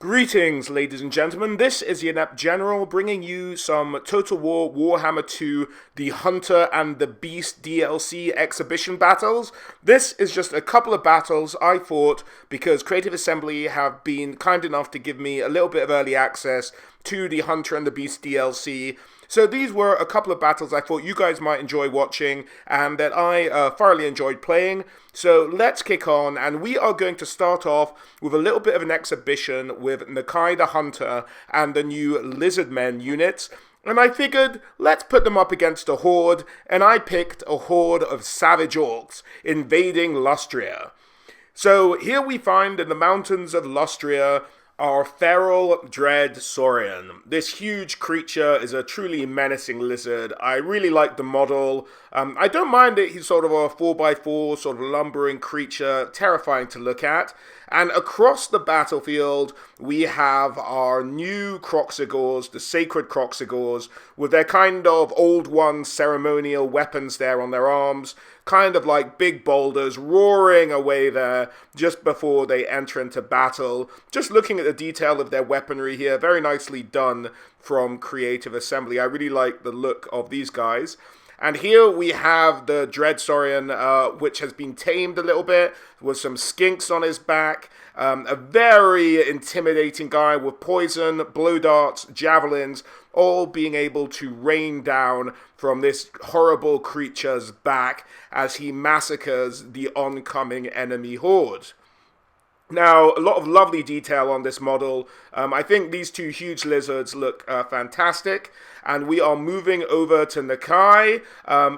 Greetings, ladies and gentlemen. This is the Inept General bringing you some Total War Warhammer 2 The Hunter and the Beast DLC exhibition battles. This is just a couple of battles I thought, because Creative Assembly have been kind enough to give me a little bit of early access to the Hunter and the Beast DLC. So these were a couple of battles I thought you guys might enjoy watching and that I thoroughly enjoyed playing. So let's kick on, and we are going to start off with a little bit of an exhibition with Nakai the Hunter and the new Lizardmen units. And I figured, let's put them up against a horde, and I picked a horde of savage orcs invading Lustria. So here we find in the mountains of Lustria our feral dread saurian. This huge creature is a truly menacing lizard. I really like the model. I don't mind it. He's sort of a 4x4 sort of lumbering creature, terrifying to look at. And across the battlefield, we have our new Kroxigors, the sacred Kroxigors, with their kind of old one ceremonial weapons there on their arms, kind of like big boulders roaring away there just before they enter into battle. Just looking at the detail of their weaponry here, very nicely done from Creative Assembly. I really like the look of these guys. And here we have the Dread Saurian, which has been tamed a little bit, with some skinks on his back. A very intimidating guy with poison, blow darts, javelins, all being able to rain down from this horrible creature's back as he massacres the oncoming enemy horde. Now, a lot of lovely detail on this model. I think these two huge lizards look fantastic. And we are moving over to Nakai.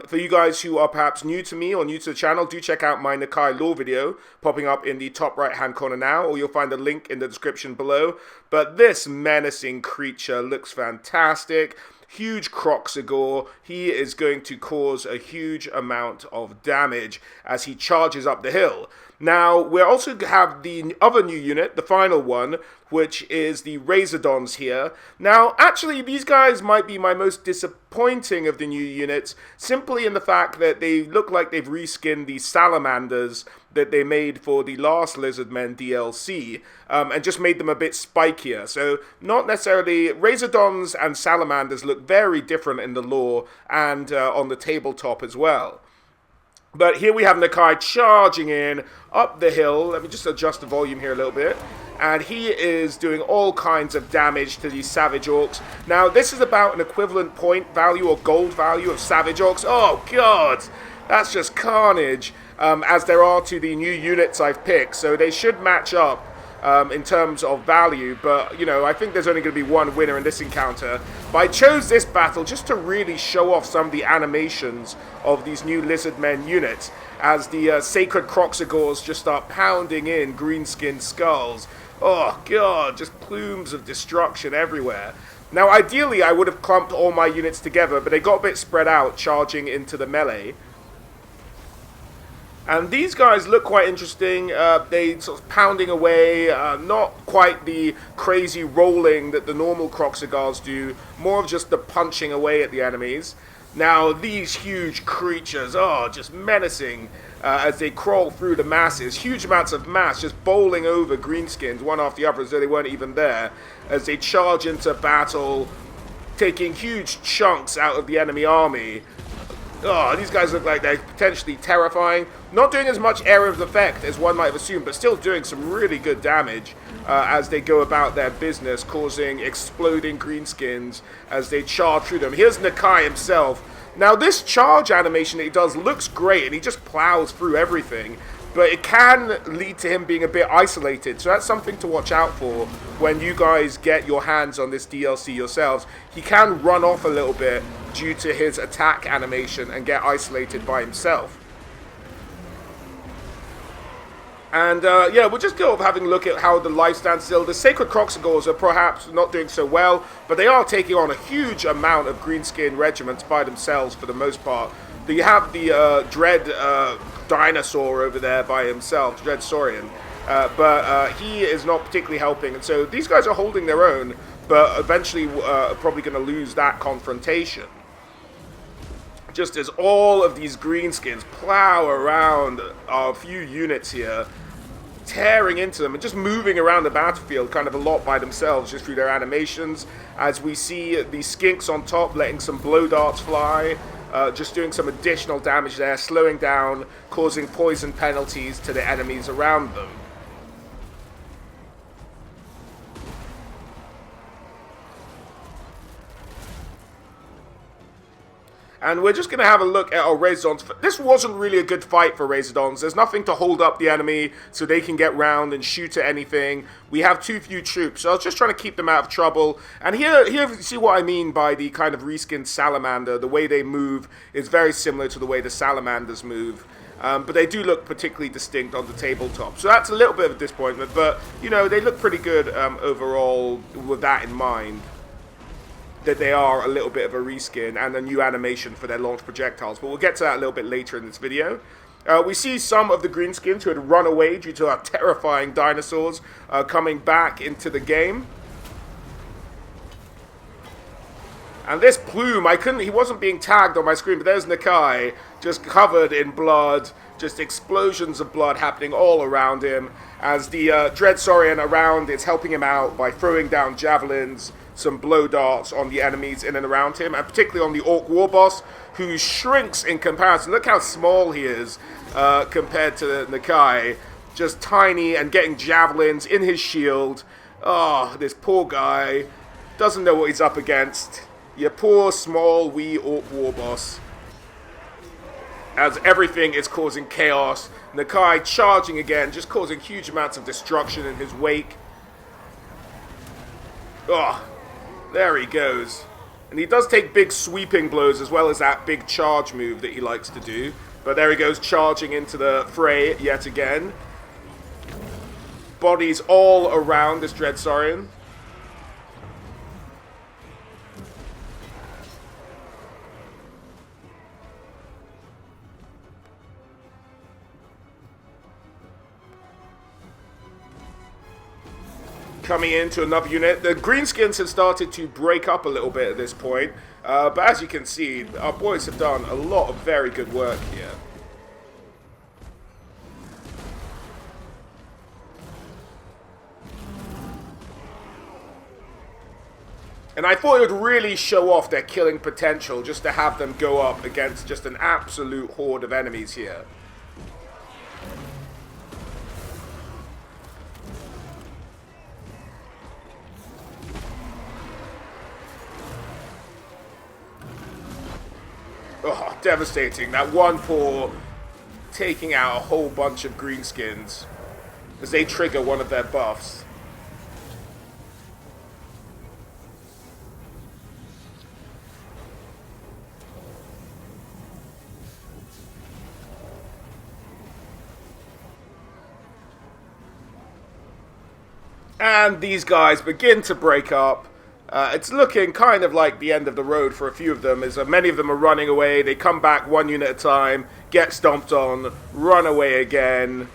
For you guys who are perhaps new to me or new to the channel, do check out my Nakai lore video popping up in the top right hand corner now, or you'll find a link in the description below. But this menacing creature looks fantastic. Huge Kroxigor. He is going to cause a huge amount of damage as he charges up the hill. Now, we also have the other new unit, the final one, which is the Razordons here. Now, actually, these guys might be my most disappointing of the new units, simply in the fact that they look like they've reskinned the Salamanders that they made for the last Lizardmen DLC, and just made them a bit spikier. So, not necessarily, Razordons and Salamanders look very different in the lore and on the tabletop as well. But here we have Nakai charging in up the hill. Let me just adjust the volume here a little bit. And he is doing all kinds of damage to these savage orcs. Now, this is about an equivalent point value or gold value of savage orcs. Oh, God! That's just carnage, as there are to the new units I've picked. So they should match up in terms of value. But, you know, I think there's only going to be one winner in this encounter. But I chose this battle just to really show off some of the animations of these new Lizardmen units, as the sacred Kroxigors just start pounding in green-skinned skulls. Oh, God, just plumes of destruction everywhere. Now, ideally, I would have clumped all my units together, but they got a bit spread out, charging into the melee. And these guys look quite interesting. They sort of pounding away, not quite the crazy rolling that the normal Kroxigars do, more of just the punching away at the enemies. Now, these huge creatures are just menacing as they crawl through the masses. Huge amounts of mass just bowling over greenskins, one after the other, as though they weren't even there, as they charge into battle, taking huge chunks out of the enemy army. Oh, these guys look like they're potentially terrifying. Not doing as much area of effect as one might have assumed, but still doing some really good damage as they go about their business, causing exploding greenskins as they charge through them. Here's Nakai himself. Now, this charge animation that he does looks great, and he just plows through everything. But it can lead to him being a bit isolated, so that's something to watch out for when you guys get your hands on this DLC yourselves. He can run off a little bit due to his attack animation and get isolated by himself. And yeah, we'll just go having a look at how the life stands still. The Sacred Kroxigors are perhaps not doing so well, but they are taking on a huge amount of greenskin regiments by themselves for the most part. You have the Dread Dinosaur over there by himself, Dread Saurian, but he is not particularly helping. And so these guys are holding their own, but eventually probably going to lose that confrontation. Just as all of these greenskins plow around our few units here, tearing into them and just moving around the battlefield kind of a lot by themselves just through their animations, as we see the skinks on top letting some blow darts fly, just doing some additional damage there, slowing down, causing poison penalties to the enemies around them. And we're just going to have a look at our Razordons. This wasn't really a good fight for Razordons. There's nothing to hold up the enemy so they can get round and shoot at anything. We have too few troops, so I was just trying to keep them out of trouble. And here you see what I mean by the kind of reskinned salamander. The way they move is very similar to the way the salamanders move. But they do look particularly distinct on the tabletop. So that's a little bit of a disappointment, but, you know, they look pretty good overall with that in mind, that they are a little bit of a reskin and a new animation for their launch projectiles. But we'll get to that a little bit later in this video. We see some of the greenskins who had run away due to our terrifying dinosaurs coming back into the game. And this plume, he wasn't being tagged on my screen, but there's Nakai, just covered in blood, just explosions of blood happening all around him, as the Dreadsaurian around is helping him out by throwing down javelins, some blow darts on the enemies in and around him, and particularly on the Orc War Boss, who shrinks in comparison. Look how small he is compared to Nakai. Just tiny and getting javelins in his shield. Oh, this poor guy doesn't know what he's up against. Your poor, small, wee Orc War Boss. As everything is causing chaos. Nakai charging again, just causing huge amounts of destruction in his wake. Oh, there he goes. And he does take big sweeping blows as well as that big charge move that he likes to do. But there he goes, charging into the fray yet again. Bodies all around this Dreadsaurian. Coming into another unit. The greenskins have started to break up a little bit at this point, but as you can see, our boys have done a lot of very good work here. And I thought it would really show off their killing potential just to have them go up against just an absolute horde of enemies here. Oh, devastating. That one paw taking out a whole bunch of greenskins as they trigger one of their buffs. And these guys begin to break up. It's looking kind of like the end of the road for a few of them, as many of them are running away. They come back one unit at a time, get stomped on, run away again.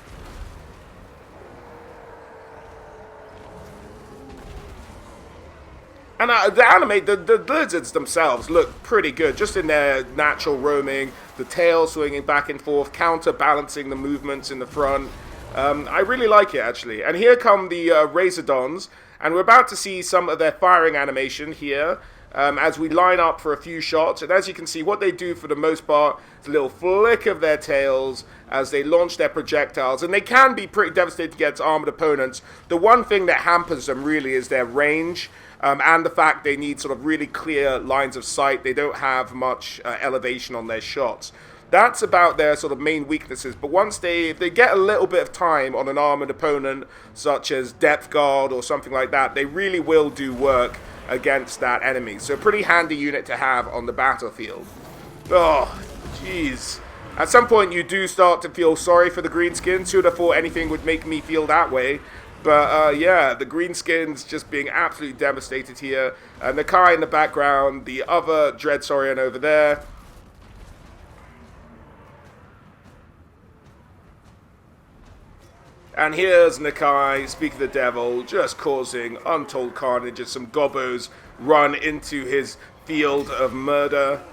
And the lizards themselves look pretty good, just in their natural roaming, the tail swinging back and forth, counterbalancing the movements in the front. I really like it, actually. And here come the Razordons. And we're about to see some of their firing animation here as we line up for a few shots. And as you can see, what they do for the most part is a little flick of their tails as they launch their projectiles. And they can be pretty devastating against armored opponents. The one thing that hampers them really is their range and the fact they need sort of really clear lines of sight. They don't have much elevation on their shots. That's about their sort of main weaknesses. But if they get a little bit of time on an armored opponent, such as Depth Guard or something like that, they really will do work against that enemy. So a pretty handy unit to have on the battlefield. Oh, jeez. At some point you do start to feel sorry for the greenskins. Who would have thought anything would make me feel that way? But yeah, the greenskins just being absolutely devastated here. Nakai in the background, the other Dreadsaurian over there. And here's Nakai, speak of the devil, just causing untold carnage as some gobbos run into his field of murder.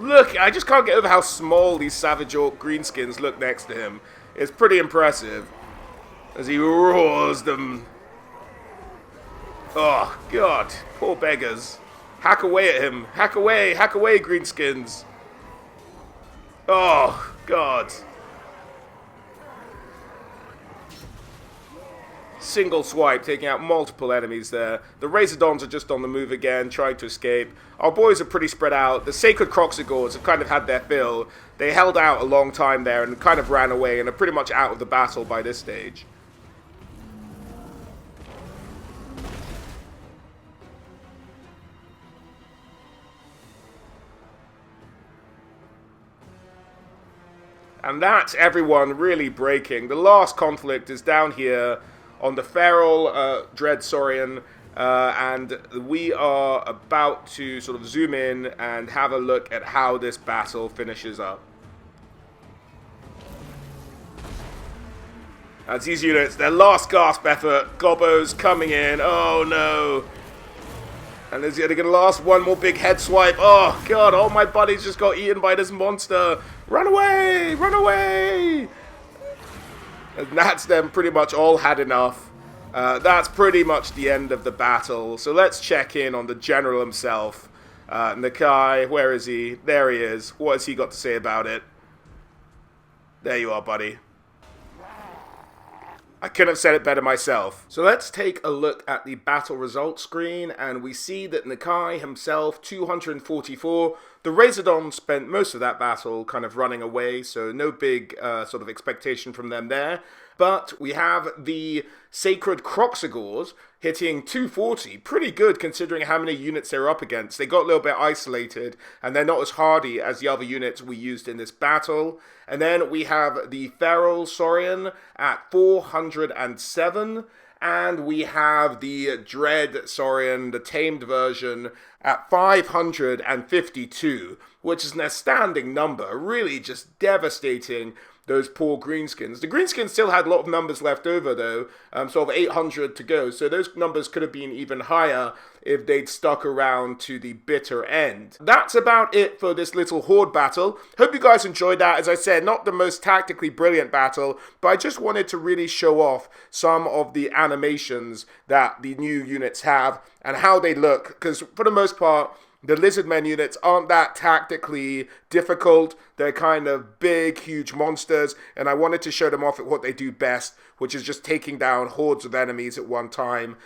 look, I just can't get over how small these Savage Orc greenskins look next to him. It's pretty impressive as he roars them. Oh, God. Poor beggars. Hack away at him. Hack away, greenskins. Oh, God. Single swipe, taking out multiple enemies there. The Razordons are just on the move again, trying to escape. Our boys are pretty spread out. The Sacred Croxigors have kind of had their fill. They held out a long time there and kind of ran away and are pretty much out of the battle by this stage. And that's everyone really breaking. The last conflict is down here on the feral Dread Saurian, and we are about to sort of zoom in and have a look at how this battle finishes up. As these units, their last gasp effort, Gobbo's coming in, oh no. And is it going to last one more big head swipe? Oh God, all my buddies just got eaten by this monster. Run away, run away. And that's them pretty much all had enough. That's pretty much the end of the battle. So let's check in on the general himself. Nakai, where is he? There he is. What has he got to say about it? There you are, buddy. I couldn't have said it better myself. So let's take a look at the battle results screen, and we see that Nakai himself, 244. The Razordon spent most of that battle kind of running away, so no big sort of expectation from them there. But we have the Sacred Croxigors hitting 240. Pretty good considering how many units they're up against. They got a little bit isolated, and they're not as hardy as the other units we used in this battle. And then we have the Feral Saurian at 407. And we have the Dread Saurian, the tamed version, at 552, which is an astounding number. Really just devastating those poor greenskins. The greenskins still had a lot of numbers left over, though, sort of 800 to go. So those numbers could have been even higher if they'd stuck around to the bitter end. That's about it for this little horde battle. Hope you guys enjoyed that. As I said, not the most tactically brilliant battle, but I just wanted to really show off some of the animations that the new units have and how they look, because for the most part, the Lizardmen units aren't that tactically difficult. They're kind of big, huge monsters, and I wanted to show them off at what they do best, which is just taking down hordes of enemies at one time.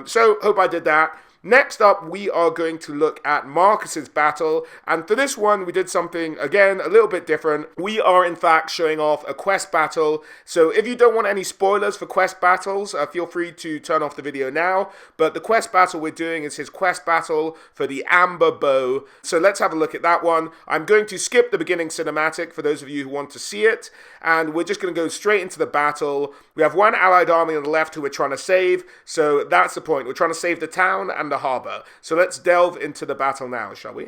So, hope I did that. Next up, we are going to look at Markus's battle, and for this one, we did something, again, a little bit different. We are, in fact, showing off a quest battle, so if you don't want any spoilers for quest battles, feel free to turn off the video now, but the quest battle we're doing is his quest battle for the Amber Bow, so let's have a look at that one. I'm going to skip the beginning cinematic for those of you who want to see it, and we're just going to go straight into the battle. We have one allied army on the left who we're trying to save, so that's the point. We're trying to save the town and the harbor. So let's delve into the battle now, shall we?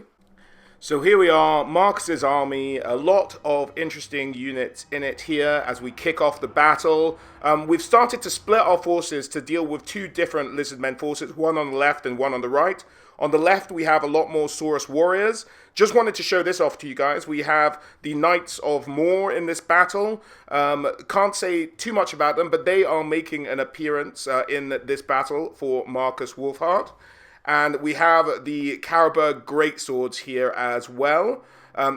So here we are, Markus's army, a lot of interesting units in it here as we kick off the battle. We've started to split our forces to deal with two different Lizardmen forces, one on the left and one on the right. On the left, we have a lot more Saurus warriors. Just wanted to show this off to you guys. We have the Knights of Moor in this battle. Can't say too much about them, but they are making an appearance in this battle for Markus Wulfhart. And we have the Carberg Greatswords here as well.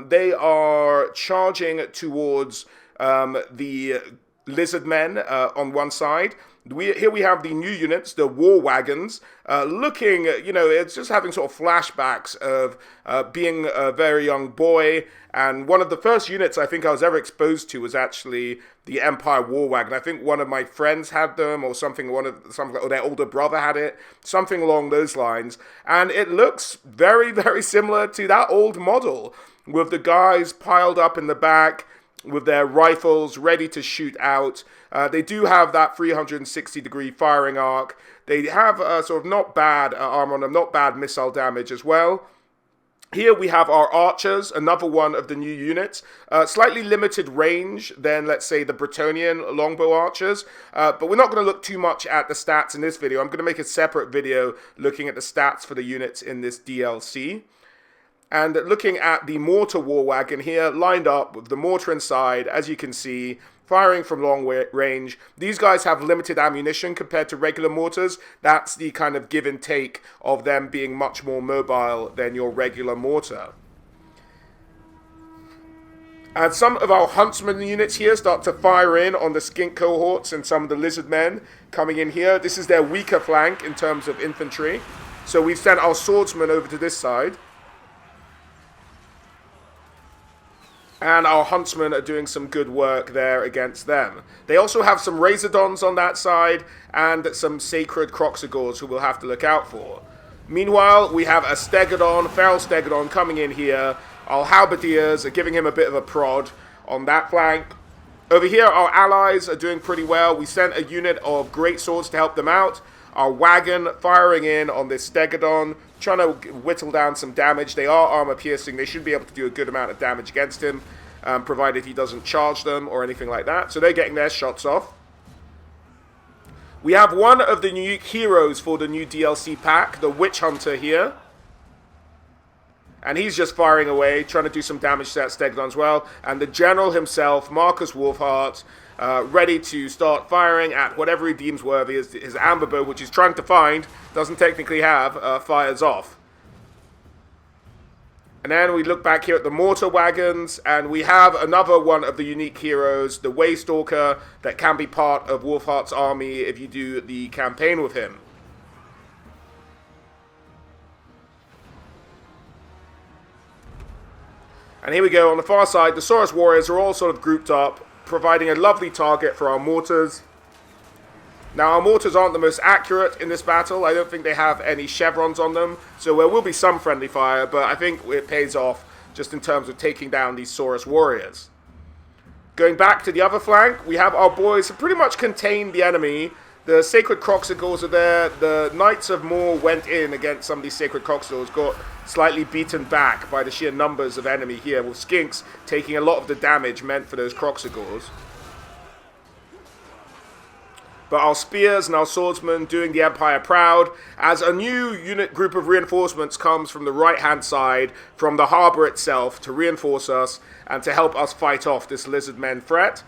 They are charging towards the Lizardmen on one side. Here we have the new units, the War Wagons, looking, it's just having sort of flashbacks of being a very young boy. And one of the first units I think I was ever exposed to was actually the Empire War Wagon. I think one of my friends had them or something, or their older brother had it, something along those lines. And it looks very, very similar to that old model with the guys piled up in the back, with their rifles ready to shoot out. They do have that 360-degree firing arc. They have sort of not bad armor on them, not bad missile damage as well. Here we have our archers, another one of the new units. Slightly limited range than, let's say, the Bretonnian longbow archers. But we're not going to look too much at the stats in this video. I'm going to make a separate video looking at the stats for the units in this DLC. And looking at the mortar war wagon here, lined up with the mortar inside, as you can see, firing from long range. These guys have limited ammunition compared to regular mortars. That's the kind of give and take of them being much more mobile than your regular mortar. And some of our huntsman units here start to fire in on the skink cohorts and some of the lizard men coming in here. This is their weaker flank in terms of infantry. So we've sent our swordsmen over to this side. And our huntsmen are doing some good work there against them. They also have some Razordons on that side and some sacred Croxagors who we'll have to look out for. Meanwhile, we have a Stegodon, Feral Stegodon coming in here. Our Halberdiers are giving him a bit of a prod on that flank. Over here, our allies are doing pretty well. We sent a unit of greatswords to help them out. Our wagon firing in on this Stegodon, trying to whittle down some damage. They are armor piercing. They should be able to do a good amount of damage against him, provided he doesn't charge them or anything like that. So they're getting their shots off. We have one of the unique heroes for the new DLC pack, the Witch Hunter here. And he's just firing away, trying to do some damage to that Stegodon as well. And the general himself, Markus Wulfhart, ready to start firing at whatever he deems worthy. His amber bow, which he's trying to find, doesn't technically have, fires off. And then we look back here at the mortar wagons, and we have another one of the unique heroes, the Waystalker, that can be part of Wulfhart's army if you do the campaign with him. And here we go, on the far side, the Saurus warriors are all sort of grouped up, providing a lovely target for our mortars. Now, our mortars aren't the most accurate in this battle. I don't think they have any chevrons on them, so there will be some friendly fire, but I think it pays off just in terms of taking down these Saurus warriors. Going back to the other flank, we have our boys who pretty much contained the enemy. The Sacred Croxagors are there. The Knights of Moor went in against some of these Sacred Croxagors, got slightly beaten back by the sheer numbers of enemy here, with Skinks taking a lot of the damage meant for those Croxagors. But our spears and our swordsmen doing the Empire proud, as a new unit group of reinforcements comes from the right-hand side, from the harbour itself, to reinforce us and to help us fight off this lizard men threat.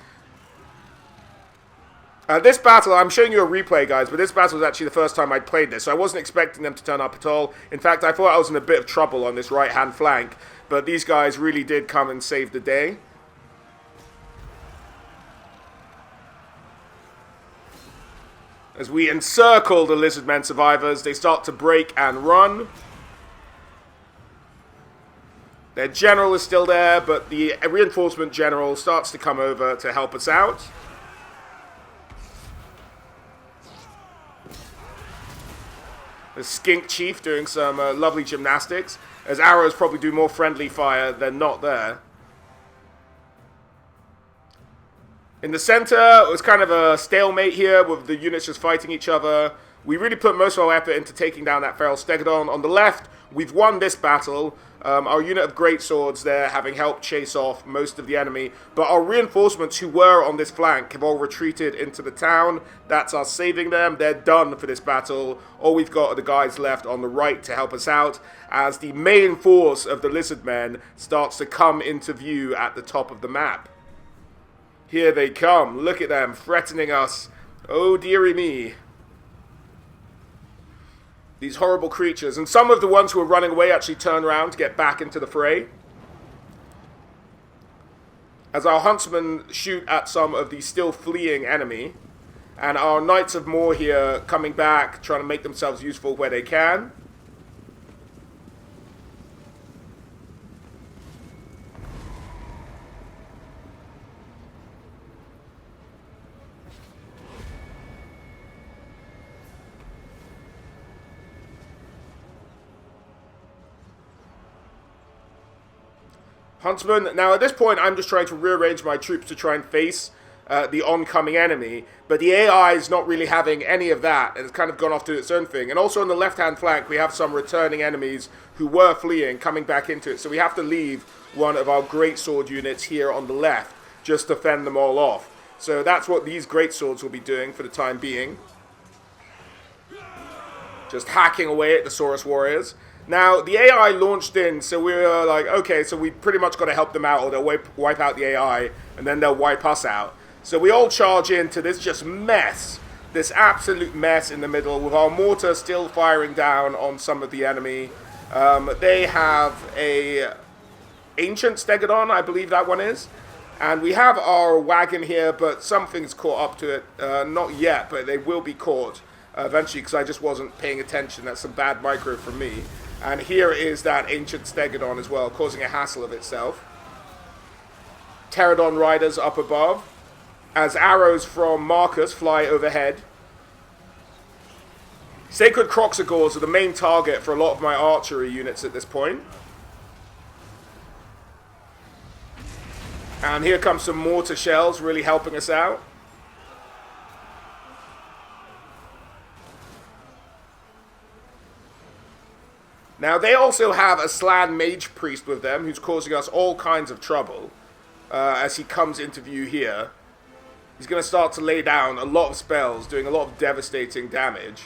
This battle, I'm showing you a replay, guys, but this battle was actually the first time I'd played this, so I wasn't expecting them to turn up at all. In fact, I thought I was in a bit of trouble on this right-hand flank, but these guys really did come and save the day. As we encircle the lizard men survivors, they start to break and run. Their general is still there, but the reinforcement general starts to come over to help us out. The Skink Chief doing some lovely gymnastics, as arrows probably do more friendly fire than not there. In the center, it was kind of a stalemate here with the units just fighting each other. We really put most of our effort into taking down that Feral Stegodon. On the left, we've won this battle. Our unit of greatswords there having helped chase off most of the enemy. But our reinforcements who were on this flank have all retreated into the town. That's us saving them. They're done for this battle. All we've got are the guys left on the right to help us out, as the main force of the lizard men starts to come into view at the top of the map. Here they come. Look at them threatening us. Oh, dearie me. These horrible creatures. And some of the ones who are running away actually turn around to get back into the fray. As our huntsmen shoot at some of the still fleeing enemy. And our Knights of Moor here coming back, trying to make themselves useful where they can. Huntsman, now at this point I'm just trying to rearrange my troops to try and face the oncoming enemy, but the AI is not really having any of that, and it's kind of gone off to its own thing. And also on the left-hand flank we have some returning enemies who were fleeing, coming back into it, so we have to leave one of our greatsword units here on the left, just to fend them all off. So that's what these greatswords will be doing for the time being. Just hacking away at the Saurus warriors. Now, the AI launched in, so we were like, okay, so we pretty much got to help them out, or they'll wipe out the AI, and then they'll wipe us out. So we all charge into this just mess, this absolute mess in the middle, with our mortar still firing down on some of the enemy. They have a ancient Stegodon, I believe that one is. And we have our wagon here, but something's caught up to it. Not yet, but they will be caught eventually, because I just wasn't paying attention. That's some bad micro from me. And here is that ancient Stegodon as well, causing a hassle of itself. Pterodon riders up above, as arrows from Markus fly overhead. Sacred Croxagores are the main target for a lot of my archery units at this point. And here comes some mortar shells really helping us out. Now, they also have a Slan Mage Priest with them, who's causing us all kinds of trouble as he comes into view here. He's going to start to lay down a lot of spells, doing a lot of devastating damage.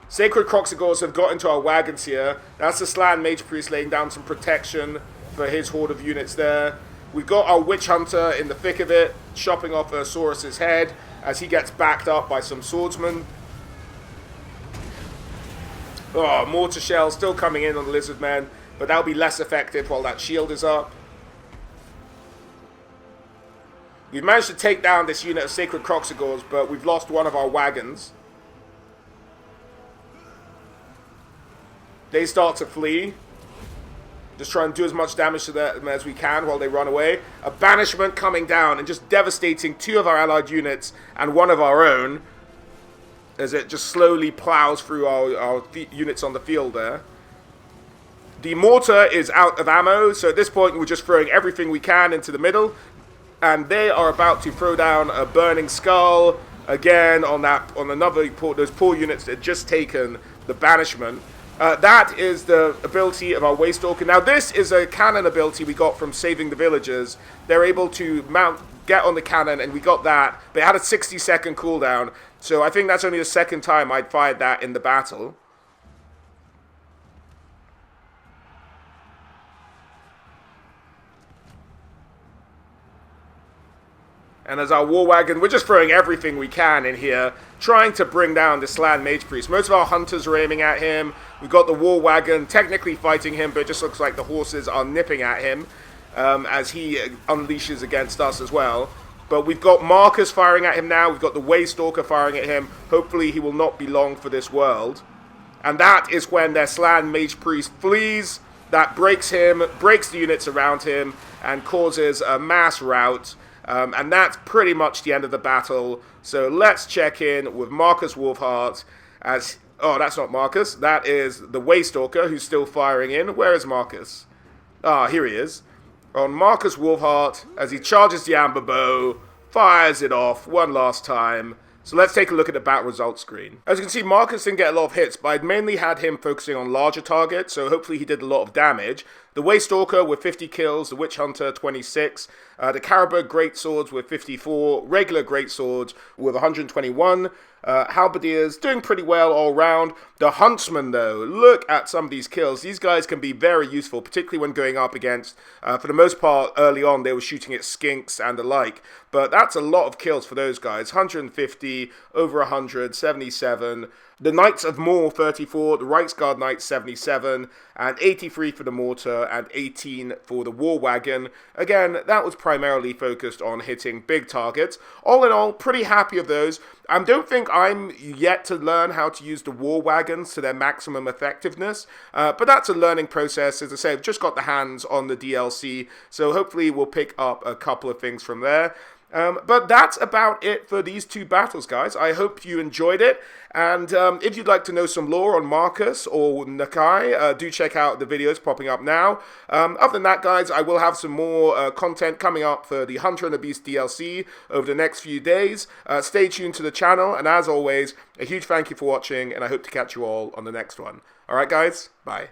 Sacred Croxagores have got into our wagons here. That's the Slan Mage Priest laying down some protection for his horde of units there. We've got our Witch Hunter in the thick of it, chopping off Ursaurus' head as he gets backed up by some swordsmen. Oh, mortar shells still coming in on the lizard men, but that'll be less effective while that shield is up. We've managed to take down this unit of Sacred Croxagores, but we've lost one of our wagons. They start to flee. Just try and do as much damage to them as we can while they run away. A banishment coming down and just devastating two of our allied units and one of our own, as it just slowly plows through our units on the field there. The mortar is out of ammo, so at this point we're just throwing everything we can into the middle. And they are about to throw down a Burning Skull again on those poor units that had just taken the banishment. That is the ability of our Waystalker. Now, this is a cannon ability we got from Saving the Villagers. They're able to get on the cannon, and we got that. But it had a 60-second cooldown, so I think that's only the second time I'd fired that in the battle. And as our war wagon, we're just throwing everything we can in here, trying to bring down the Slan Mage Priest. Most of our hunters are aiming at him. We've got the war wagon technically fighting him, but it just looks like the horses are nipping at him as he unleashes against us as well. But we've got Markus firing at him now. We've got the Waystalker firing at him. Hopefully he will not be long for this world. And that is when their Slan Mage Priest flees. That breaks him, breaks the units around him, and causes a mass rout. And that's pretty much the end of the battle. So let's check in with Markus Wulfhart as... Oh, that's not Markus. That is the Waystalker who's still firing in. Where is Markus? Ah, here he is. On Markus Wulfhart as he charges the Amber Bow, fires it off one last time. So let's take a look at the battle results screen. As you can see, Markus didn't get a lot of hits, but I'd mainly had him focusing on larger targets, so hopefully he did a lot of damage. The Waystalker with 50 kills, the Witch Hunter 26, the Caribou Greatswords with 54, regular Greatswords with 121, Halberdiers doing pretty well all round. The Huntsman though, look at some of these kills. These guys can be very useful, particularly when going up against, for the most part early on they were shooting at skinks and the like, but that's a lot of kills for those guys. 150, over 100, 77. The Knights of Moor 34, the Reiksguard Knights 77, and 83 for the Mortar, and 18 for the War Wagon. Again, that was primarily focused on hitting big targets. All in all, pretty happy of those. I don't think I'm yet to learn how to use the War Wagons to their maximum effectiveness, but that's a learning process. As I say, I've just got the hands on the DLC, so hopefully we'll pick up a couple of things from there. But that's about it for these two battles, guys. I hope you enjoyed it. And if you'd like to know some lore on Markus or Nakai, do check out the videos popping up now. Other than that, guys, I will have some more content coming up for the Hunter and the Beast DLC over the next few days. Stay tuned to the channel. And as always, a huge thank you for watching. And I hope to catch you all on the next one. All right, guys. Bye.